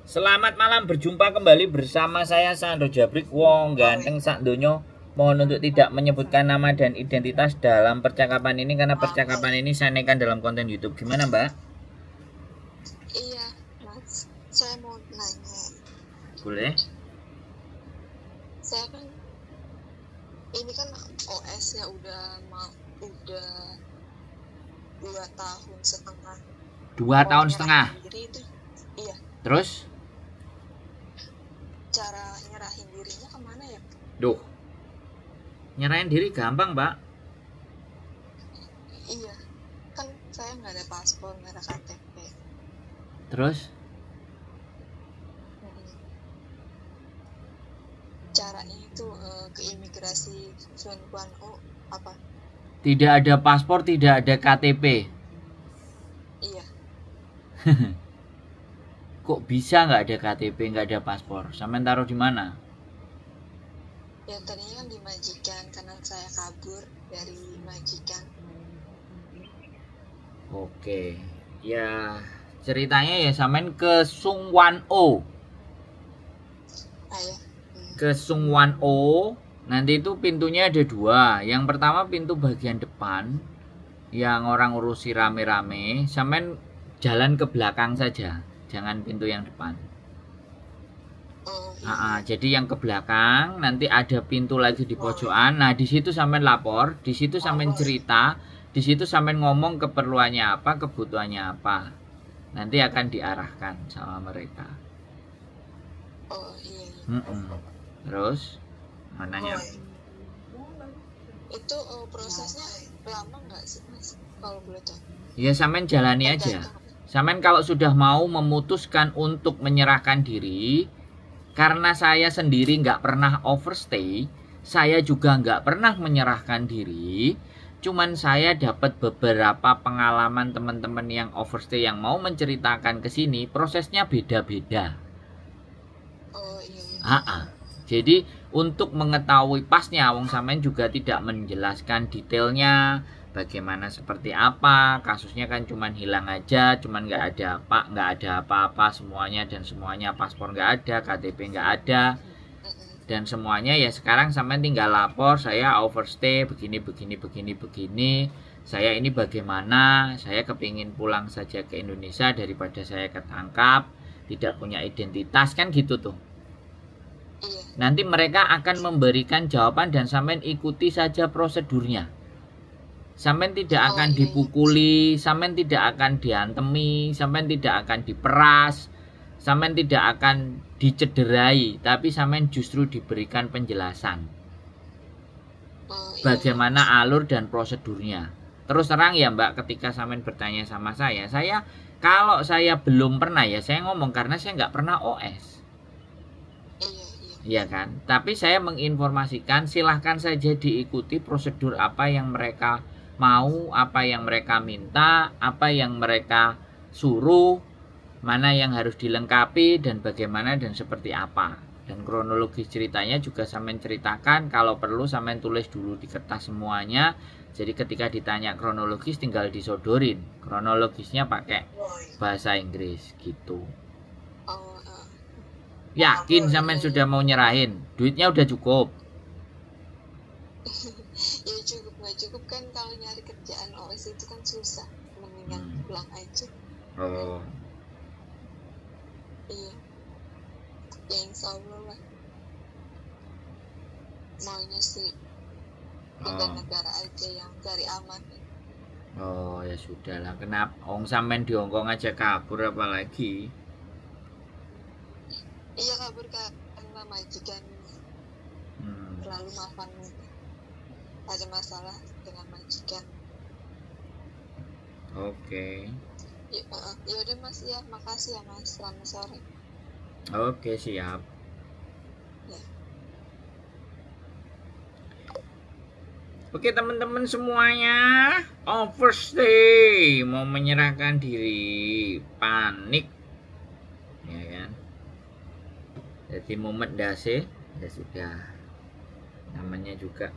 Selamat malam, berjumpa kembali bersama saya Sandro Jabrik. Wong ganteng sak donya. Mohon untuk tidak menyebutkan nama dan identitas dalam percakapan ini karena percakapan ini saya naikkan dalam konten YouTube. Gimana, Mbak? Iya, Mas. Saya mau nanya. Boleh? Saya kan ini kan OS ya udah 2 tahun setengah. 2 tahun setengah. Jadi itu iya. Terus? Cara nyerahin dirinya kemana ya? Duh. Nyerahin diri gampang, Mbak. Iya. Kan saya nggak ada paspor, nggak ada KTP. Terus? Caranya itu ke imigrasi Suan O apa? Tidak ada paspor, tidak ada KTP. Iya. Kok bisa nggak ada KTP, nggak ada paspor? Sampai taruh di mana? Ya tadinya kan di majikan karena saya kabur dari majikan. Oke. Ya, ceritanya ya sampean ke Sungwan O. Ayah. Ke Sungwan O, nanti itu pintunya ada 2. Yang pertama pintu bagian depan yang orang urusi rame-rame, sampean jalan ke belakang saja. Jangan pintu yang depan. Jadi yang ke belakang nanti ada pintu lagi di pojokan. Nah, di situ sampean lapor, di situ sampean cerita, di situ sampean ngomong keperluannya apa, kebutuhannya apa. Nanti akan diarahkan sama mereka. Oh iya. Terus mananya? Itu prosesnya lama nggak sih, Mas? Kalau boleh tahu. Ya sampean jalani aja. Sampean kalau sudah mau memutuskan untuk menyerahkan diri, karena saya sendiri nggak pernah overstay, saya juga nggak pernah menyerahkan diri. Cuman saya dapat beberapa pengalaman teman-teman yang overstay yang mau menceritakan ke sini, prosesnya beda-beda. Oh iya. Jadi untuk mengetahui pasnya, wong sampean juga tidak menjelaskan detailnya. Bagaimana seperti apa kasusnya, kan cuman hilang aja, cuman nggak ada apa-apa semuanya, dan semuanya paspor nggak ada, KTP nggak ada, dan semuanya ya sekarang sampean tinggal lapor, saya overstay begini, saya ini bagaimana, saya kepingin pulang saja ke Indonesia daripada saya ketangkap, tidak punya identitas, kan gitu tuh. Nanti mereka akan memberikan jawaban dan sampean ikuti saja prosedurnya. Sampean tidak akan dipukuli, sampean tidak akan diantemi, sampean tidak akan diperas, sampean tidak akan dicederai, tapi sampean justru diberikan penjelasan bagaimana alur dan prosedurnya. Terus terang ya Mbak, ketika sampean bertanya sama saya kalau saya belum pernah ya saya ngomong karena saya nggak pernah OS. Iya kan? Tapi saya menginformasikan silahkan saja diikuti prosedur apa yang mereka mau, apa yang mereka minta, apa yang mereka suruh, mana yang harus dilengkapi, dan bagaimana dan seperti apa. Dan kronologis ceritanya juga sampean ceritakan, kalau perlu sampean tulis dulu di kertas semuanya. Jadi ketika ditanya kronologis tinggal disodorin. Kronologisnya pakai bahasa Inggris gitu. Yakin sampean sudah mau nyerahin? Duitnya udah cukup? Ya cukup, nggak cukup kan kalau nyari kerjaan OS itu kan susah, mendingan pulang aja. Iya, ya insya Allah lah, maunya sih pindah negara aja yang cari aman. Ya sudah lah, kenapa sampean di Hongkong aja kabur apalagi? Iya, kabur karena majikan terlalu mapan, ada masalah dengan majikan. Oke. Ya udah Mas, ya makasih ya Mas, selamat sore. Oke, siap. Ya. Oke teman-teman semuanya, overstay mau menyerahkan diri, panik ya kan, jadi momen dase ya sudah, namanya juga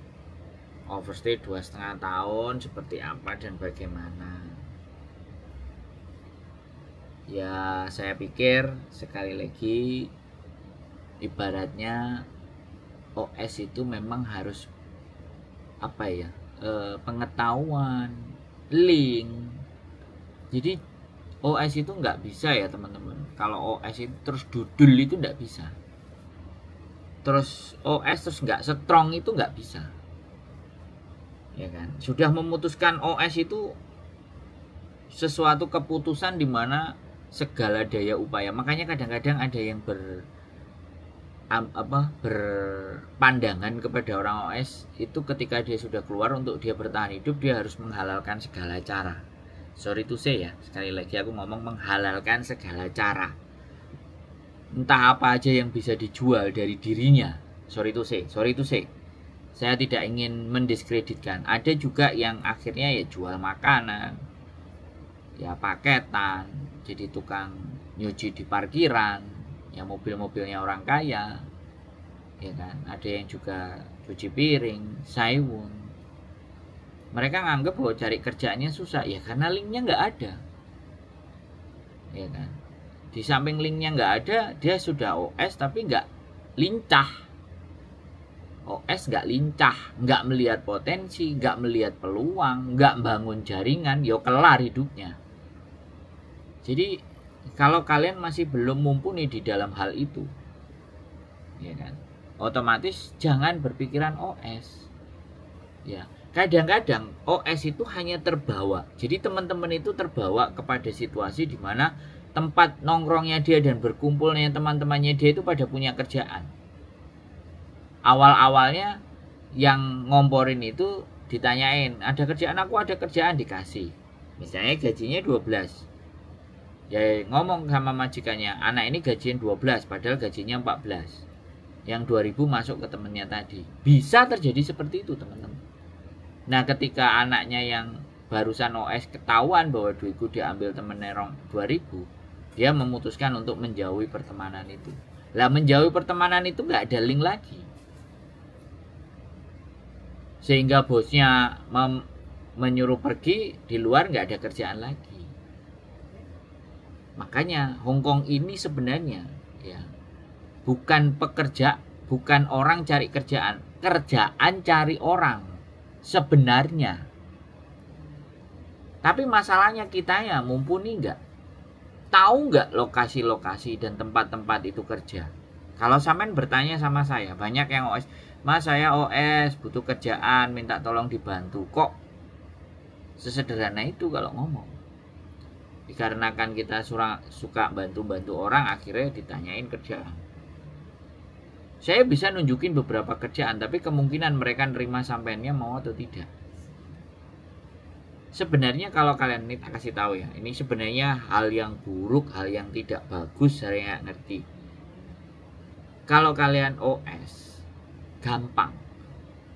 overstay 2,5 tahun, seperti apa dan bagaimana. Ya saya pikir sekali lagi ibaratnya OS itu memang harus apa ya, pengetahuan, link. Jadi OS itu nggak bisa ya teman-teman. Kalau OS itu terus dudul itu nggak bisa. Terus OS terus nggak strong itu nggak bisa. Ya kan? Sudah memutuskan OS itu sesuatu keputusan di mana segala daya upaya. Makanya kadang-kadang ada yang berpandangan kepada orang OS itu ketika dia sudah keluar, untuk dia bertahan hidup dia harus menghalalkan segala cara. Sorry to say ya, sekali lagi aku ngomong menghalalkan segala cara. Entah apa aja yang bisa dijual dari dirinya. Sorry to say. Saya tidak ingin mendiskreditkan. Ada juga yang akhirnya ya jual makanan, ya paketan, jadi tukang nyuci di parkiran, ya mobil-mobilnya orang kaya, ya kan. Ada yang juga cuci piring, saiwun. Mereka nganggap bahwa cari kerjaannya susah, ya karena linknya nggak ada, ya kan. Di samping linknya nggak ada, dia sudah OS tapi nggak lincah. OS nggak lincah, nggak melihat potensi, nggak melihat peluang, nggak bangun jaringan, ya kelar hidupnya. Jadi kalau kalian masih belum mumpuni di dalam hal itu, ya kan, otomatis jangan berpikiran OS. Ya, kadang-kadang OS itu hanya terbawa. Jadi teman-teman itu terbawa kepada situasi di mana tempat nongkrongnya dia dan berkumpulnya teman-temannya dia itu pada punya kerjaan. Awal-awalnya yang ngomporin itu ditanyain, ada kerjaan, aku ada kerjaan, dikasih. Misalnya gajinya 12. Ya ngomong sama majikannya, anak ini gajian 12 padahal gajinya 14. Yang 2000 masuk ke temennya tadi. Bisa terjadi seperti itu teman-teman. Nah ketika anaknya yang barusan OS ketahuan bahwa duitku diambil temennya 2000, dia memutuskan untuk menjauhi pertemanan itu. Lah menjauhi pertemanan itu nggak ada link lagi. Sehingga bosnya menyuruh pergi, di luar nggak ada kerjaan lagi. Makanya Hongkong ini sebenarnya ya bukan pekerja, bukan orang cari kerjaan, kerjaan cari orang sebenarnya. Tapi masalahnya kita ya mumpuni nggak, tahu nggak lokasi-lokasi dan tempat-tempat itu kerja. Kalau sampean bertanya sama saya, banyak yang OS, Mas saya OS butuh kerjaan, minta tolong dibantu. Kok sesederhana itu kalau ngomong? Dikarenakan kita suka bantu-bantu orang, akhirnya ditanyain kerjaan. Saya bisa nunjukin beberapa kerjaan, tapi kemungkinan mereka nerima sampeannya mau atau tidak. Sebenarnya kalau kalian, ini tak kasih tahu ya, ini sebenarnya hal yang buruk, hal yang tidak bagus, saya nggak ngerti. Kalau kalian OS gampang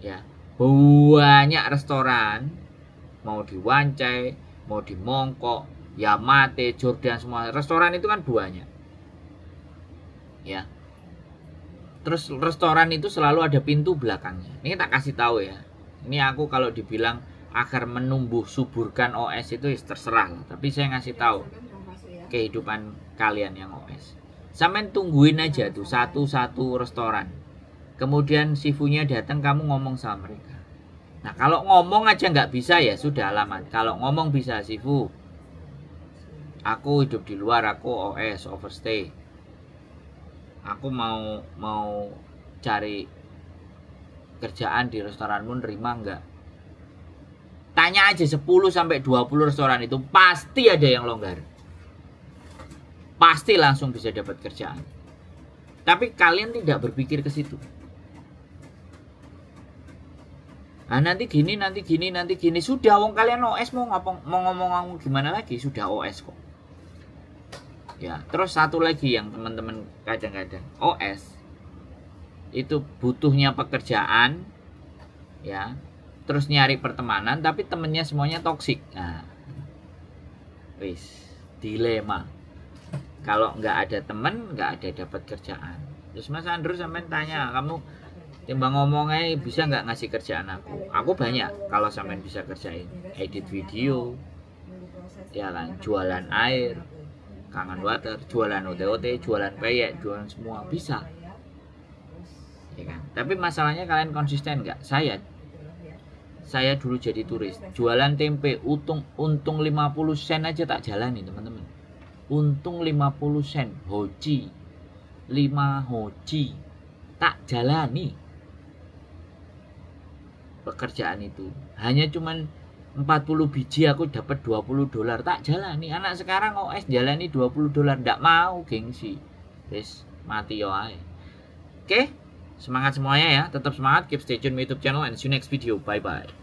ya, banyak restoran, mau di Wancai, mau di Mongkok, Yamate, Jordan, semua restoran itu kan banyak ya. Terus restoran itu selalu ada pintu belakangnya. Ini tak kasih tahu ya, ini aku kalau dibilang agar menumbuh suburkan OS itu terserah lah, tapi saya ngasih tahu kehidupan kalian yang OS. Sampean tungguin aja tuh satu-satu restoran, kemudian sifunya datang, kamu ngomong sama mereka. Nah kalau ngomong aja nggak bisa ya sudah alamat. Kalau ngomong bisa, sifu aku hidup di luar, aku OS overstay, aku mau cari kerjaan di restoranmu, nerima nggak? Tanya aja 10-20 restoran itu, pasti ada yang longgar, pasti langsung bisa dapat kerjaan. Tapi kalian tidak berpikir ke situ. Nah, nanti gini, sudah wong kalian OS mau ngomong gimana lagi, sudah OS kok. Ya, terus satu lagi yang teman-teman kadang-kadang OS itu butuhnya pekerjaan ya, terus nyari pertemanan tapi temennya semuanya toksik. Nah, wis dilema. Kalau nggak ada temen, nggak ada dapat kerjaan. Terus Mas Andrew sampean tanya, kamu timbang ngomongnya bisa nggak ngasih kerjaan aku? Aku banyak kalau sampean bisa kerjain, edit video, ya kan, jualan air, Kangen Water, jualan OT-OT, jualan peyek, jualan semua bisa. Ya kan? Tapi masalahnya kalian konsisten nggak? Saya dulu jadi turis, jualan tempe untung 50 sen aja tak jalani, teman-teman. Untung 50 sen, hoji 5 hoji tak jalani. Pekerjaan itu hanya cuman 40 biji aku dapat $20 tak jalani. Anak sekarang OS jalani $20 ndak mau, gengsi. Wis mati yo ae. Oke, semangat semuanya ya, tetap semangat, keep stay tune YouTube channel and see you next video. Bye bye.